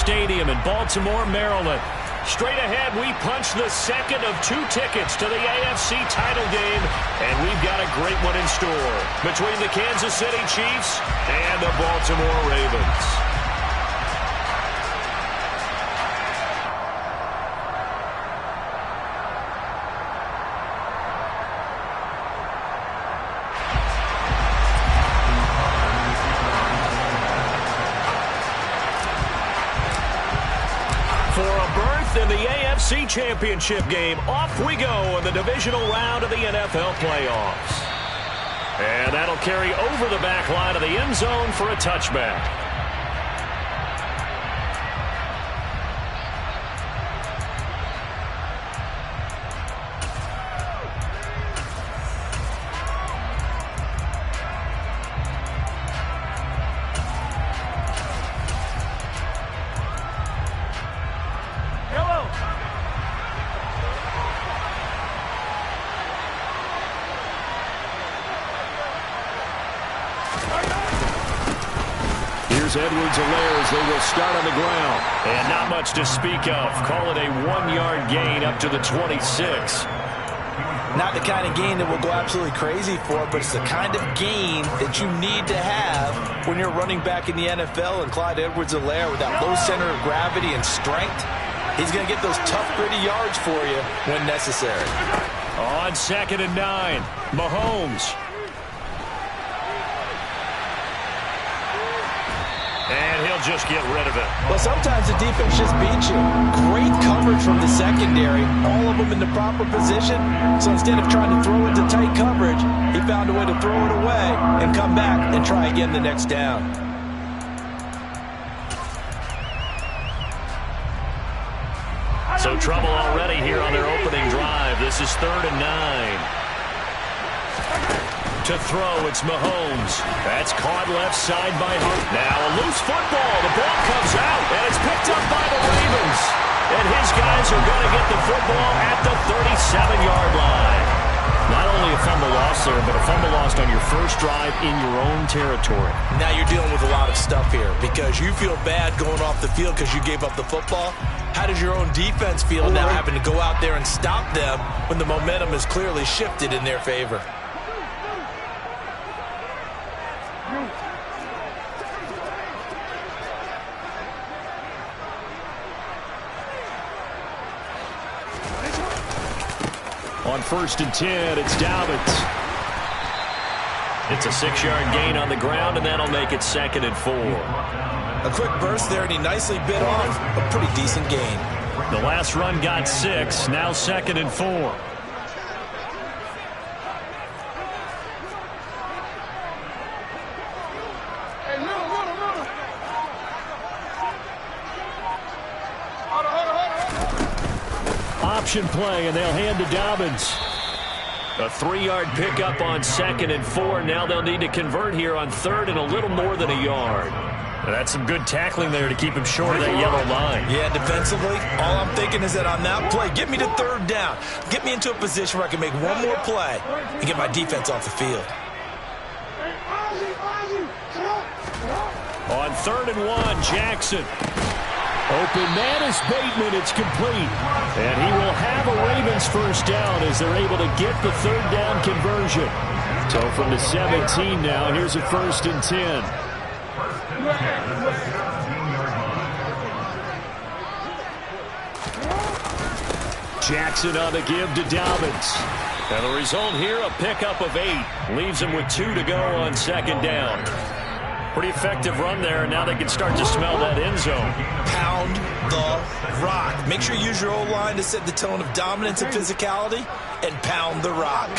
Stadium in Baltimore, Maryland. Straight ahead, we punch the second of 2 tickets to the AFC title game, and we've got a great one in store between the Kansas City Chiefs and the Baltimore Ravens. In the AFC Championship game, off we go in the divisional round of the NFL playoffs. And that'll carry over the back line of the end zone for a touchback. Edwards-Helaire as they will start on the ground. And not much to speak of. Call it a 1-yard gain up to the 26. Not the kind of gain that we'll go absolutely crazy for, but it's the kind of gain that you need to have when you're running back in the NFL. And Clyde Edwards-Helaire with that low center of gravity and strength, he's going to get those tough, gritty yards for you when necessary. On 2nd and 9, Mahomes. And he'll just get rid of it. Well, sometimes the defense just beats you. Great coverage from the secondary. All of them in the proper position. So instead of trying to throw into tight coverage, he found a way to throw it away and come back and try again the next down. So trouble already here on their opening drive. This is 3rd and 9. To throw, it's Mahomes. That's caught left side by Hunt. Now a loose football. The ball comes out, and it's picked up by the Ravens. And his guys are going to get the football at the 37-yard line. Not only a fumble loss there, but a fumble lost on your first drive in your own territory. Now you're dealing with a lot of stuff here because you feel bad going off the field because you gave up the football. How does your own defense feel now having to go out there and stop them when the momentum is clearly shifted in their favor? On 1st and 10, it's Dobbins. It's a 6-yard gain on the ground, and that'll make it 2nd and 4. A quick burst there, and he nicely bit off a pretty decent gain. The last run got 6, now 2nd and 4. Option play, and they'll hand to Dobbins. A 3-yard pickup on 2nd and 4. Now they'll need to convert here on 3rd and a little more than a yard. That's some good tackling there to keep him short of that yellow line. Yeah, defensively, all I'm thinking is that on that play, get me to 3rd down. Get me into a position where I can make one more play and get my defense off the field. On 3rd and 1, Jackson. Open man is Bateman. It's complete. And he will have a Ravens first down as they're able to get the 3rd down conversion. So from the 17 now, here's a 1st and 10. Jackson on the give to Dobbins. And the result here, a pickup of 8. Leaves him with 2 to go on 2nd down. Pretty effective run there, and now they can start to smell that end zone. Pound the rock. Make sure you use your O-line to set the tone of dominance and physicality, and pound the rock.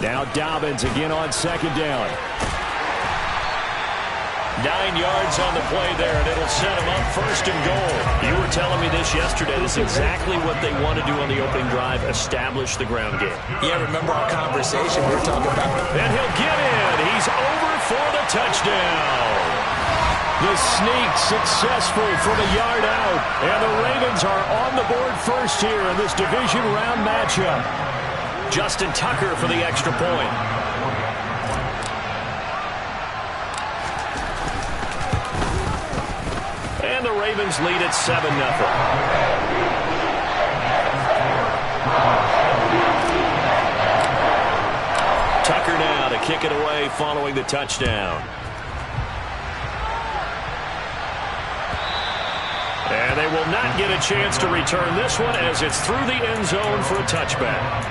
Now Dobbins again on 2nd down. 9 yards on the play there, and it'll set him up 1st and goal. You were telling me this yesterday. This is exactly what they want to do on the opening drive, establish the ground game. Yeah, remember our conversation we were talking about. And he'll get in. He's over for the touchdown. The sneak successful from a yard out. And the Ravens are on the board first here in this division round matchup. Justin Tucker for the extra point. And the Ravens lead at 7-0. Tucker now to kick it away following the touchdown. And they will not get a chance to return this one as it's through the end zone for a touchback.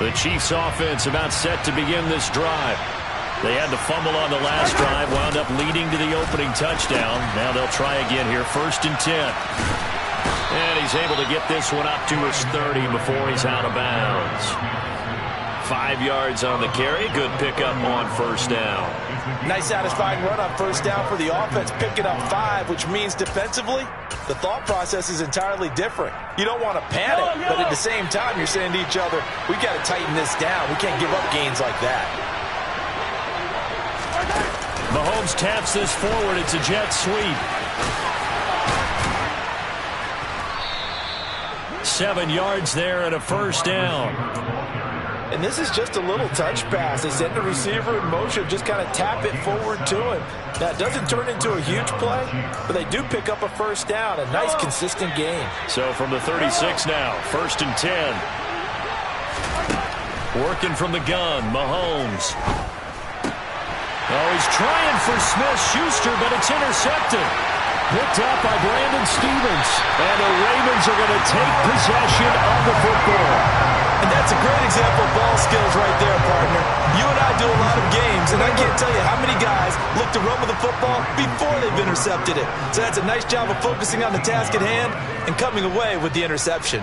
The Chiefs offense about set to begin this drive. They had to fumble on the last drive, wound up leading to the opening touchdown. Now they'll try again here, 1st and 10. And he's able to get this one up to his 30 before he's out of bounds. 5 yards on the carry. Good pickup on 1st down. Nice satisfying run on 1st down for the offense, picking up 5, which means defensively, the thought process is entirely different. You don't want to panic, but at the same time, you're saying to each other, we got to tighten this down. We can't give up gains like that. Mahomes taps this forward. It's a jet sweep. 7 yards there and a 1st down. And this is just a little touch pass. They send the receiver in motion, just kind of tap it forward to him. Now, it doesn't turn into a huge play, but they do pick up a 1st down. A nice, consistent gain. So from the 36 now, 1st and 10. Working from the gun, Mahomes. Oh, he's trying for Smith-Schuster, but it's intercepted. Picked up by Brandon Stevens. And the Ravens are going to take possession of the football. And that's a great example of ball skills right there, partner. You and I do a lot of games, and I can't tell you how many guys look to run with the football before they've intercepted it. So that's a nice job of focusing on the task at hand and coming away with the interception.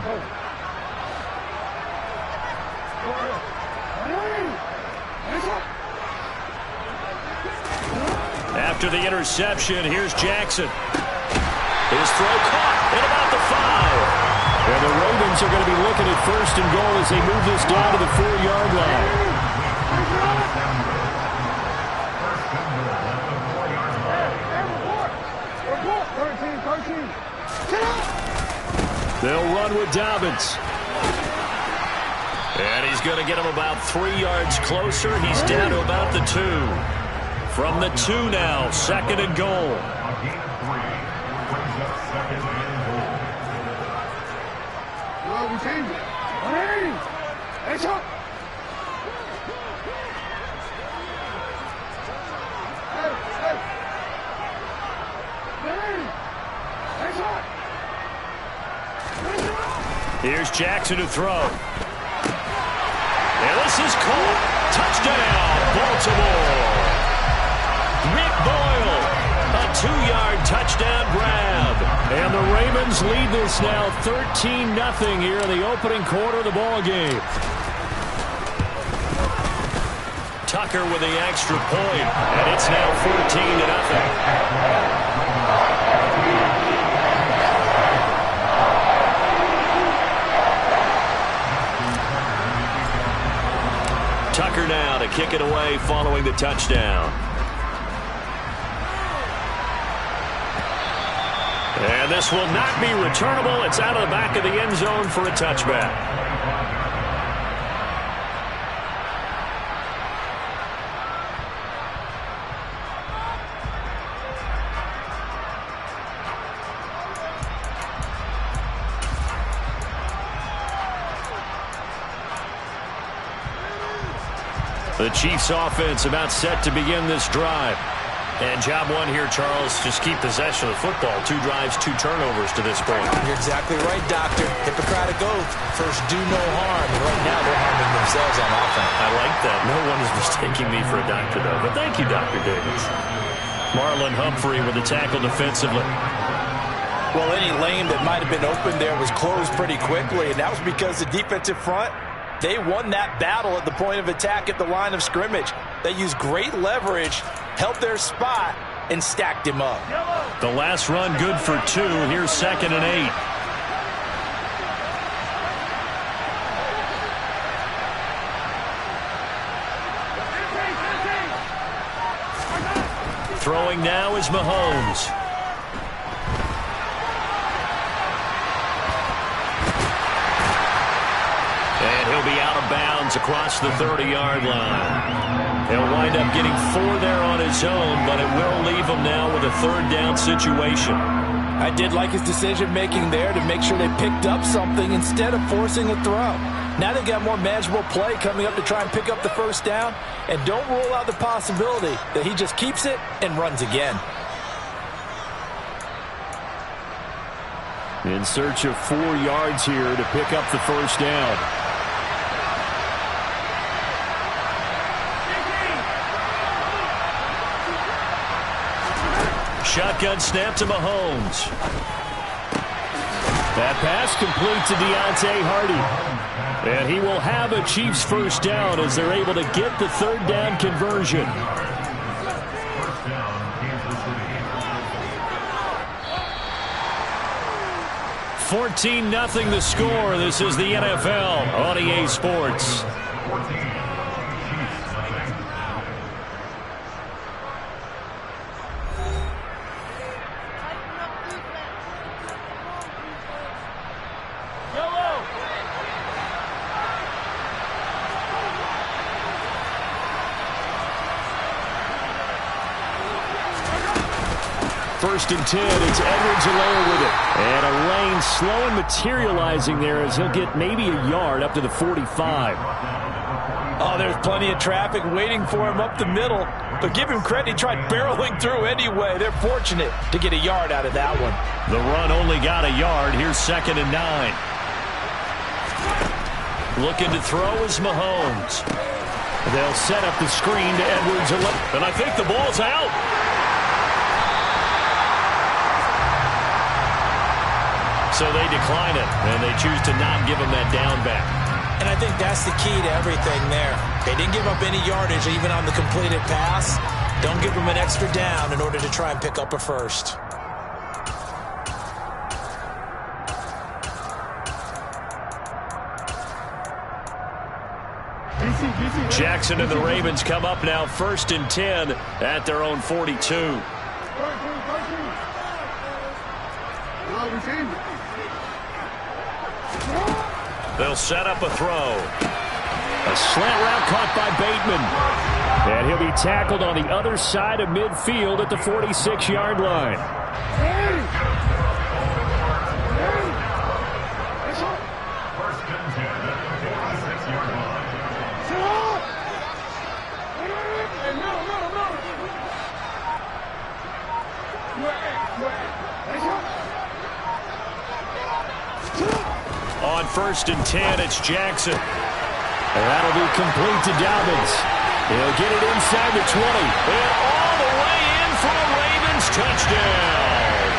After the interception, here's Jackson. His throw caught at about the 5. And the Ravens are going to be looking at 1st and goal as they move this down to the 4-yard line. They'll run with Dobbins. And he's going to get him about 3 yards closer. He's down to about the 2. From the 2 now, 2nd and goal. Here's Jackson to throw. And this is caught. Touchdown, Baltimore. Nick Boyle, a 2-yard touchdown grab. And the Ravens lead this now 13-0 here in the opening quarter of the ball game. Tucker with the extra point, and it's now 14-0. Tucker now to kick it away following the touchdown. And this will not be returnable. It's out of the back of the end zone for a touchback. The Chiefs offense about set to begin this drive. And job one here, Charles, just keep possession of the football. 2 drives, 2 turnovers to this point. You're exactly right, Doctor. Hippocratic oath. First, do no harm. And right now, they're harming themselves on offense. I like that. No one is mistaking me for a doctor, though. But thank you, Dr. Davis. Marlon Humphrey with the tackle defensively. Well, any lane that might have been open there was closed pretty quickly, and that was because the defensive front, they won that battle at the point of attack at the line of scrimmage. They used great leverage, held their spot, and stacked him up. The last run good for 2. Here's 2nd and 8. Throwing now is Mahomes. of bounds across the 30-yard line. He'll wind up getting 4 there on his own, but it will leave him now with a third down situation. I did like his decision-making there to make sure they picked up something instead of forcing a throw. Now they've got more manageable play coming up to try and pick up the first down, and don't rule out the possibility that he just keeps it and runs again. In search of 4 yards here to pick up the first down. Shotgun snap to Mahomes. That pass complete to Deontay Hardy. And he will have a Chiefs first down as they're able to get the third down conversion. 14-0 the score. This is the NFL on EA Sports. First and 10, it's Edwards-Helaire with it. And a lane slow and materializing there as he'll get maybe a yard up to the 45. Oh, there's plenty of traffic waiting for him up the middle. But give him credit, he tried barreling through anyway. They're fortunate to get a yard out of that one. The run only got a yard. Here's 2nd and 9. Looking to throw is Mahomes. They'll set up the screen to Edwards-Helaire. And I think the ball's out. So they decline it, and they choose to not give him that down back. And I think that's the key to everything there. They didn't give up any yardage even on the completed pass. Don't give them an extra down in order to try and pick up a first. Jackson and the Ravens come up now 1st and 10 at their own 42. They'll set up a throw. A slant route caught by Bateman. And he'll be tackled on the other side of midfield at the 46-yard line. On 1st and 10, it's Jackson. And that'll be complete to Dobbins. He'll get it inside the 20. And all the way in for a Ravens touchdown.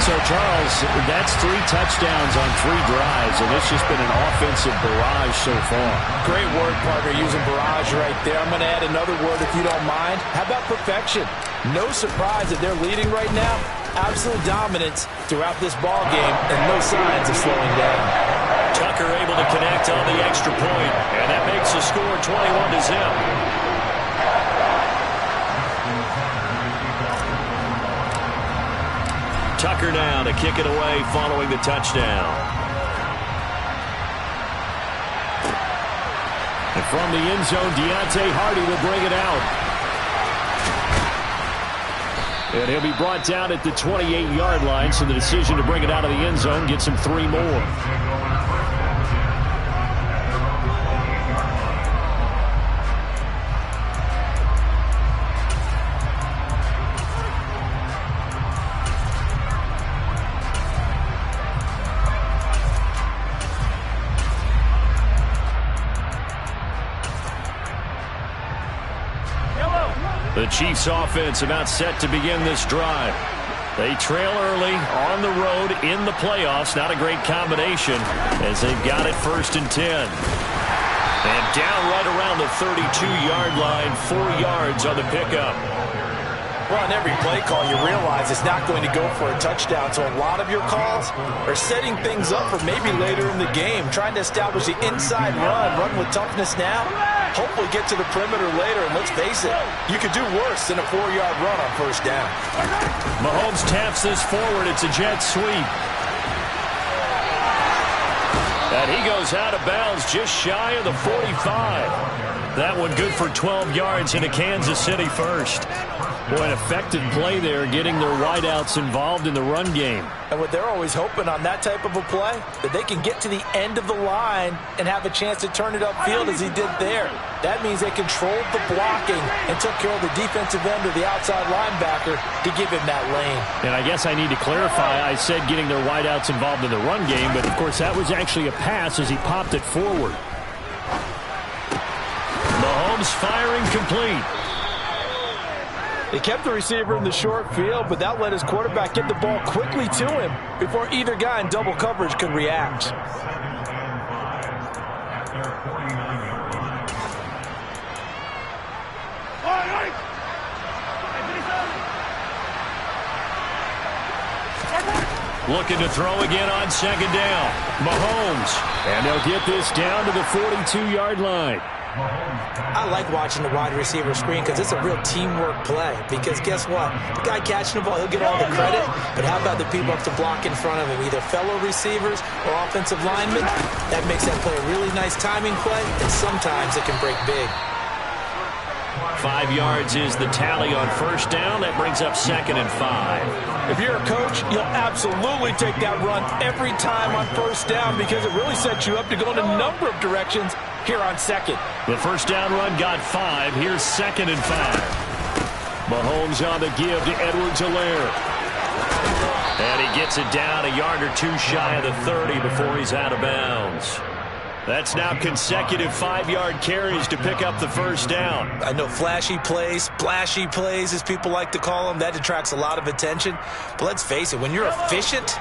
So, Charles, that's 3 touchdowns on 3 drives, and it's just been an offensive barrage so far. Great word, partner, using barrage right there. I'm going to add another word if you don't mind. How about perfection? No surprise that they're leading right now. Absolute dominance throughout this ball game and no signs of slowing down. Tucker able to connect on the extra point, and that makes the score 21-0. Tucker now to kick it away following the touchdown. And from the end zone, Deontay Hardy will bring it out. And he'll be brought down at the 28-yard line, so the decision to bring it out of the end zone gets him 3 more. The Chiefs offense about set to begin this drive. They trail early on the road in the playoffs. Not a great combination as they've got it 1st and 10. And down right around the 32-yard line, 4 yards on the pickup. Well, on every play call, you realize it's not going to go for a touchdown. So a lot of your calls are setting things up for maybe later in the game, trying to establish the inside run with toughness now. Hopefully get to the perimeter later, and let's face it, you could do worse than a 4-yard run on 1st down. Mahomes taps this forward. It's a jet sweep. And he goes out of bounds just shy of the 45. That one good for 12 yards into Kansas City first. Boy, an effective play there, getting their wideouts involved in the run game. And what they're always hoping on that type of a play, that they can get to the end of the line and have a chance to turn it upfield as he did there. That means they controlled the blocking and took care of the defensive end or the outside linebacker to give him that lane. And I guess I need to clarify, I said getting their wideouts involved in the run game, but of course that was actually a pass as he popped it forward. Mahomes firing complete. They kept the receiver in the short field, but that let his quarterback get the ball quickly to him before either guy in double coverage could react. Looking to throw again on second down. Mahomes. And they'll get this down to the 42-yard line. I like watching the wide receiver screen because it's a real teamwork play. Because guess what? The guy catching the ball, he'll get all the credit. But how about the people up to block in front of him? Either fellow receivers or offensive linemen. That makes that play a really nice timing play. And sometimes it can break big. 5 yards is the tally on first down. That brings up 2nd and 5. If you're a coach, you'll absolutely take that run every time on first down because it really sets you up to go in a number of directions here on second. The first down run got 5. Here's 2nd and 5. Mahomes on the give to Edwards-Helaire. And he gets it down a yard or two shy of the 30 before he's out of bounds. That's now consecutive 5-yard carries to pick up the first down. I know flashy plays, splashy plays, as people like to call them, that attracts a lot of attention. But let's face it, when you're efficient,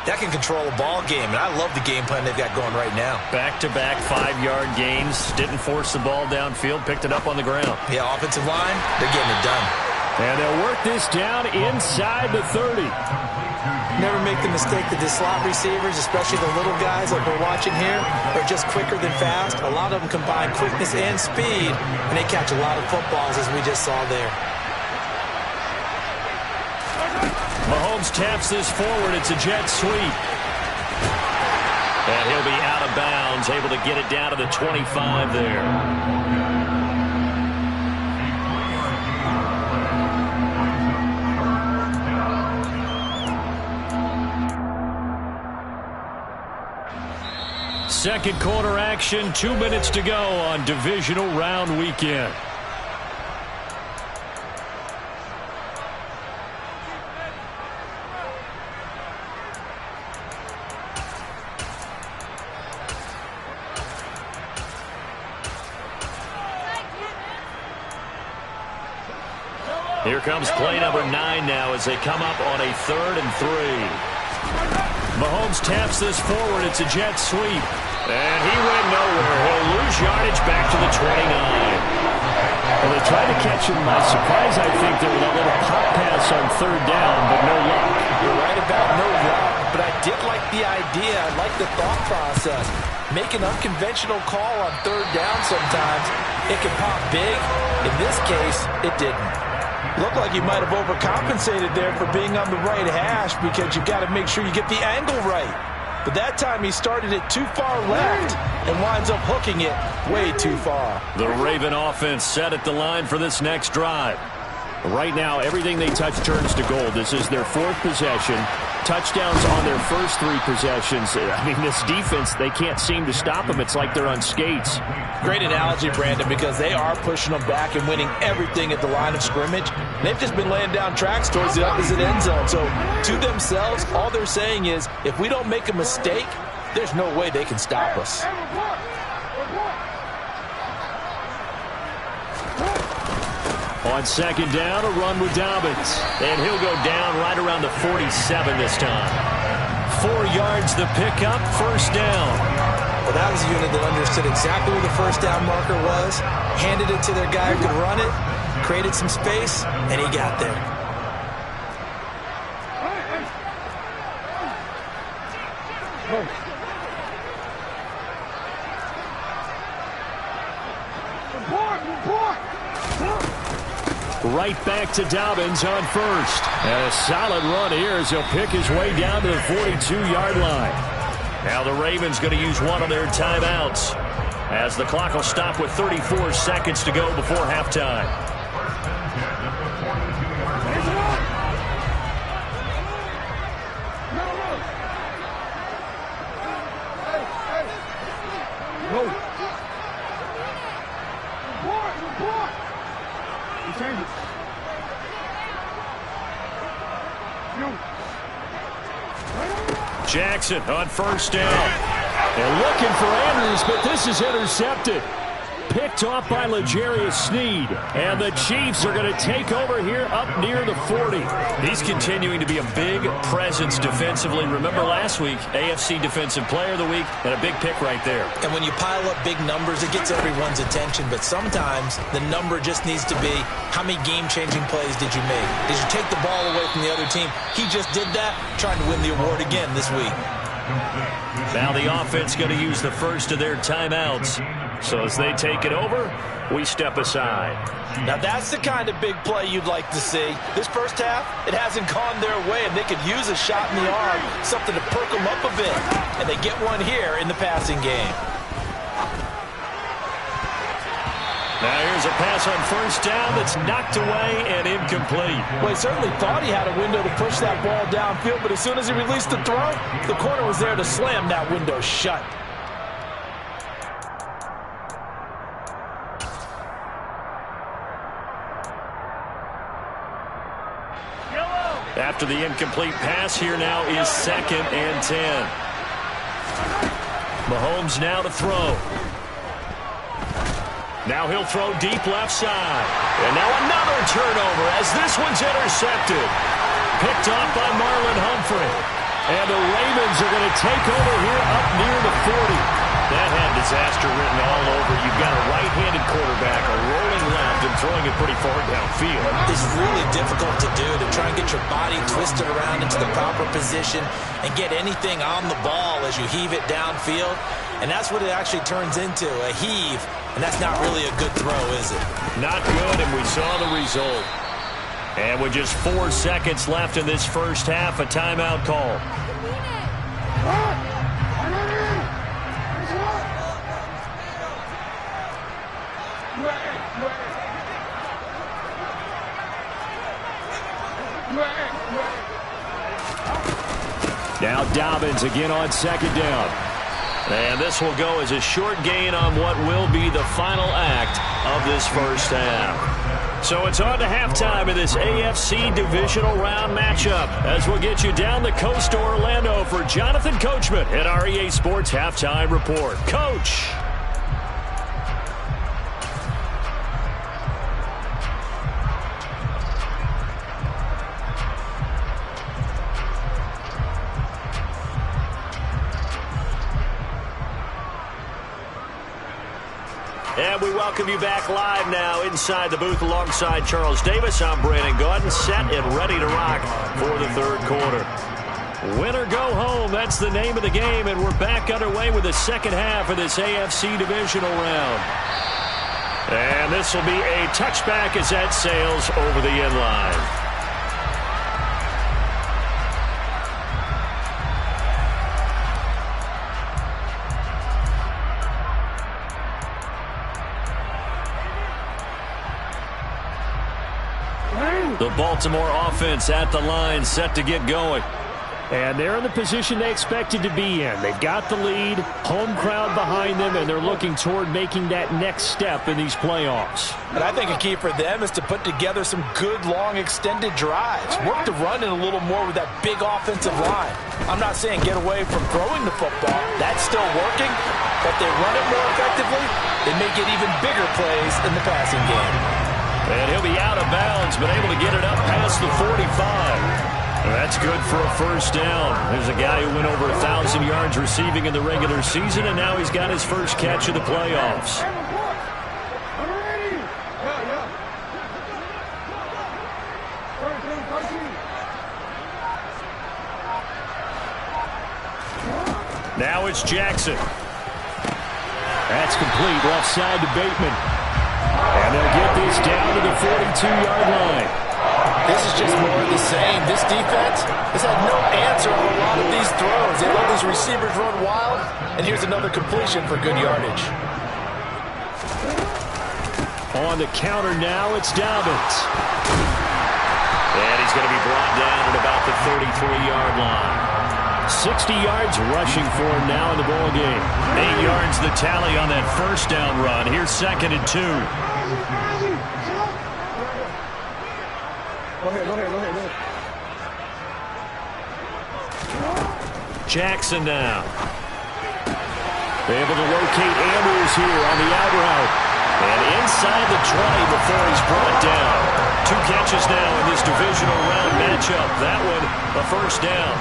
that can control a ball game. And I love the game plan they've got going right now. Back-to-back 5-yard gains. Didn't force the ball downfield, picked it up on the ground. Yeah, offensive line, they're getting it done. And they'll work this down inside the 30. Never make the mistake that the slot receivers, especially the little guys like we're watching here, are just quicker than fast. A lot of them combine quickness and speed, and they catch a lot of footballs, as we just saw there. Mahomes taps this forward. It's a jet sweep. And he'll be out of bounds, able to get it down to the 25 there. Second quarter action, 2 minutes to go on divisional round weekend. Here comes play number 9 now as they come up on a 3rd and 3. Mahomes taps this forward. It's a jet sweep. And he went nowhere. He'll lose yardage back to the 29. Well, they tried to catch him by surprise, I think, there with that little pop pass on 3rd down, but no luck. You're right about no luck, but I did like the idea. I like the thought process. Make an unconventional call on 3rd down sometimes. It can pop big. In this case, it didn't. Looked like you might have overcompensated there for being on the right hash because you've got to make sure you get the angle right. But that time he started it too far left and winds up hooking it way too far. The Raven offense set at the line for this next drive. Right now, everything they touch turns to gold. This is their 4th possession. Touchdowns on their first 3 possessions. I mean, this defense, they can't seem to stop them. It's like they're on skates. Great analogy, Brandon, because they are pushing them back and winning everything at the line of scrimmage. They've just been laying down tracks towards the opposite end zone. So, to themselves, all they're saying is, if we don't make a mistake, there's no way they can stop us. On second down, a run with Dobbins. And he'll go down right around the 47 this time. 4 yards the pickup, first down. Well, that was a unit that understood exactly where the first down marker was, handed it to their guy who could run it, created some space, and he got there. Right back to Dobbins on first. And a solid run here as he'll pick his way down to the 42-yard line. Now the Ravens going to use one of their timeouts as the clock will stop with 34 seconds to go before halftime. Jackson on first down. And looking for Andrews, but this is intercepted. Picked off by L'Jarius Sneed. And the Chiefs are going to take over here up near the 40. He's continuing to be a big presence defensively. Remember last week, AFC Defensive Player of the Week, and a big pick right there. And when you pile up big numbers, it gets everyone's attention. But sometimes the number just needs to be, how many game-changing plays did you make? Did you take the ball away from the other team? He just did that, trying to win the award again this week. Now the offense going to use the first of their timeouts. So as they take it over, we step aside. Now that's the kind of big play you'd like to see. This first half, it hasn't gone their way, and they could use a shot in the arm, something to perk them up a bit. And they get one here in the passing game. Now here's a pass on first down that's knocked away and incomplete. Well, he certainly thought he had a window to push that ball downfield, but as soon as he released the throw, the corner was there to slam that window shut. After the incomplete pass, here now is 2nd and 10. Mahomes now to throw. Now he'll throw deep left side. And now another turnover as this one's intercepted. Picked off by Marlon Humphrey. And the Ravens are going to take over here up near the 40. That had disaster written all over. You've got a right-handed quarterback, a rolling left, and throwing it pretty far downfield. It's really difficult to do, to try and get your body twisted around into the proper position and get anything on the ball as you heave it downfield. And that's what it actually turns into, a heave. And that's not really a good throw, is it? Not good, and we saw the result. And with just 4 seconds left in this first half, a timeout call. Now Dobbins again on 2nd down. And this will go as a short gain on what will be the final act of this first half. So it's on to halftime in this AFC Divisional Round matchup as we'll get you down the coast to Orlando for Jonathan Coachman at our EA Sports Halftime Report. Coach! And we welcome you back live now inside the booth alongside Charles Davis. I'm Brandon Gaudin, set and ready to rock for the third quarter. Win or go home, that's the name of the game, and we're back underway with the second half of this AFC Divisional Round. And this will be a touchback as that sails over the end line. The Baltimore offense at the line, set to get going. And they're in the position they expected to be in. They've got the lead, home crowd behind them, and they're looking toward making that next step in these playoffs. And I think a key for them is to put together some good, long, extended drives. Work the run in a little more with that big offensive line. I'm not saying get away from throwing the football. That's still working. But they run it more effectively, they may get even bigger plays in the passing game. And he'll be out of bounds, but able to get it up past the 45. That's good for a first down. There's a guy who went over 1,000 yards receiving in the regular season, and now he's got his first catch of the playoffs. Now it's Jackson. That's complete, left side to Bateman. And they'll get this down to the 42-yard line. This is just more of the same. This defense has had no answer on a lot of these throws. They let these Those receivers run wild, and here's another completion for good yardage. On the counter now, it's Dobbins. And he's going to be brought down at about the 33-yard line. 60 yards rushing for him now in the ball game. 8 yards the tally on that first down run. Here's 2nd and 2. Go ahead. Jackson now. They're able to locate Andrews here on the out route. And inside the 20 before he's brought down. 2 catches now in this divisional round matchup. That one a first down.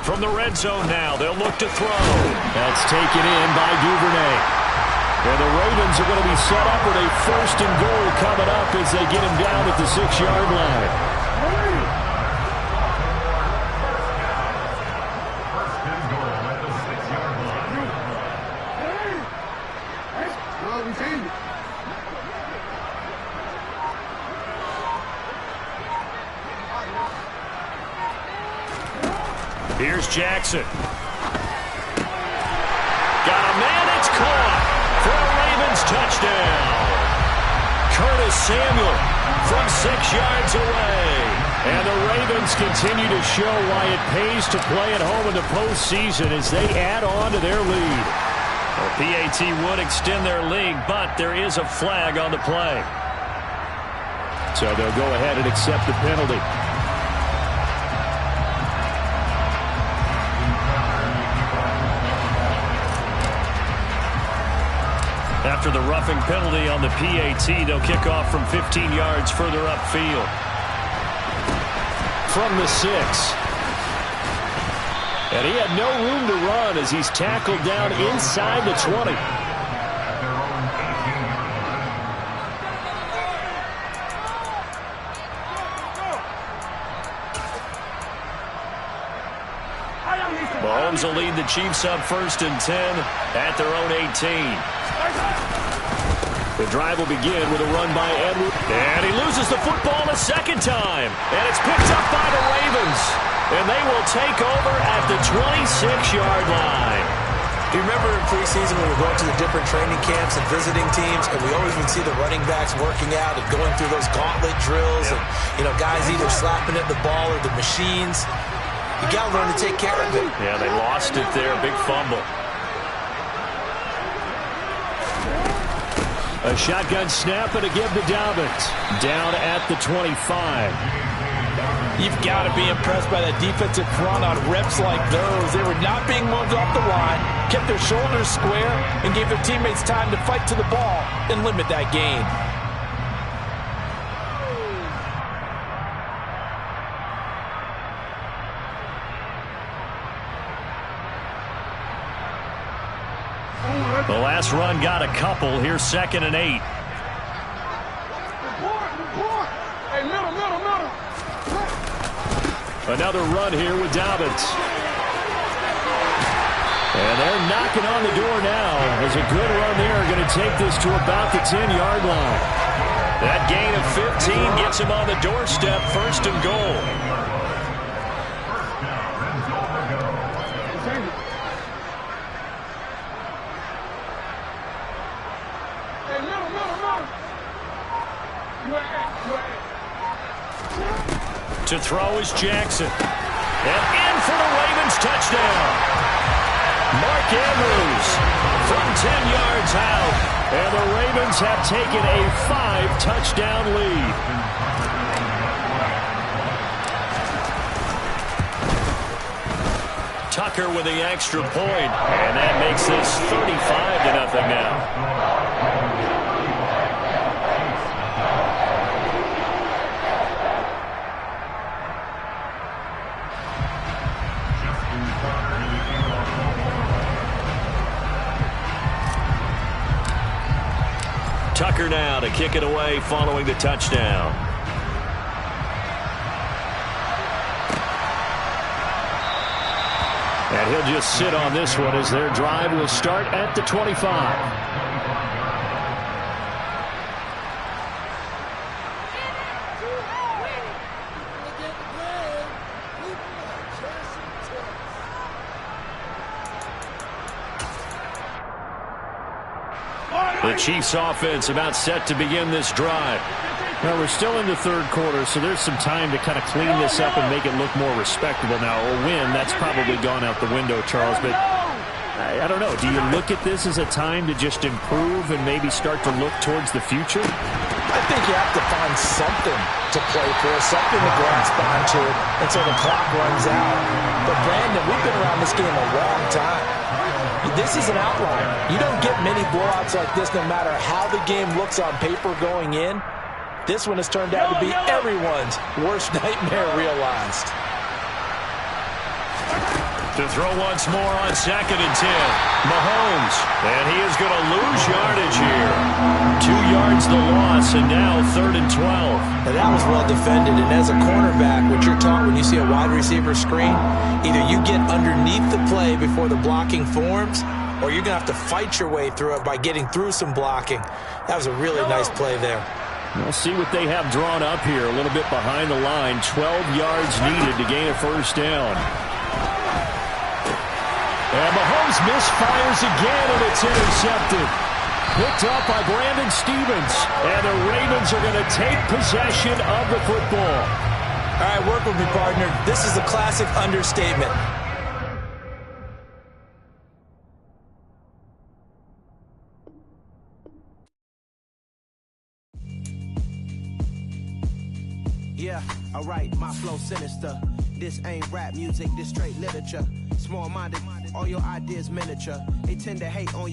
From the red zone now, they'll look to throw. That's taken in by Duvernay. And the Ravens are going to be set up with a 1st and goal coming up as they get him down at the 6-yard line. Here's Jackson. Got a man, it's caught for a Ravens touchdown. Curtis Samuel from 6 yards away. And the Ravens continue to show why it pays to play at home in the postseason as they add on to their lead. Well, PAT would extend their lead, but there is a flag on the play. So they'll go ahead and accept the penalty. After the roughing penalty on the PAT, they'll kick off from 15 yards further upfield. From the 6. And he had no room to run as he's tackled down inside the 20. Mahomes will lead the Chiefs up 1st and 10 at their own 18. The drive will begin with a run by Edwards. And he loses the football a 2nd time. And it's picked up by the Ravens. And they will take over at the 26-yard line. Do you remember in preseason when we were going to the different training camps and visiting teams, and we always would see the running backs working out and going through those gauntlet drills, and guys either slapping at the ball or the machines. You got to learn to take care of it. Yeah, they lost it there. Big fumble. A shotgun snap and a give to Dobbins. Down at the 25. You've got to be impressed by that defensive front on reps like those. They were not being moved off the line, kept their shoulders square, and gave their teammates time to fight to the ball and limit that gain. The last run got a couple. Here's 2nd and 8. Hey, middle. Another run here with Dobbins. And they're knocking on the door now as a good run there going to take this to about the 10-yard line. That gain of 15 gets him on the doorstep. 1st and goal. To throw is Jackson. And in for the Ravens touchdown. Mark Andrews from 10 yards out. And the Ravens have taken a 5-touchdown lead. Tucker with the extra point. And that makes this 35-0 now. Tucker now to kick it away following the touchdown. And he'll just sit on this one as their drive will start at the 25. The Chiefs offense about set to begin this drive. Well, we're still in the third quarter, so there's some time to kind of clean this up and make it look more respectable. Now, a win, that's probably gone out the window, Charles, but I don't know. Do you look at this as a time to just improve and maybe start to look towards the future? I think you have to find something to play for, something to grasp onto until the clock runs out. But, Brandon, we've been around this game a long time. This is an outlier. You don't get many blowouts like this no matter how the game looks on paper going in. This one has turned out to be everyone's worst nightmare realized. To throw once more on 2nd and 10. Mahomes. And he is going to lose yardage here. 2 yards the loss, and now 3rd and 12. Now that was well defended, and as a cornerback, what you're taught when you see a wide receiver screen, either you get underneath the play before the blocking forms, or you're going to have to fight your way through it by getting through some blocking. That was a really nice play there. We'll see what they have drawn up here. A little bit behind the line. 12 yards needed to gain a first down. And Mahomes misfires again, and it's intercepted. Picked up by Brandon Stevens. And the Ravens are going to take possession of the football. All right, work with me, partner. This is a classic understatement. Yeah, alright, my flow sinister. This ain't rap music, this straight literature. Small-minded, all your ideas miniature. They tend to hate on you.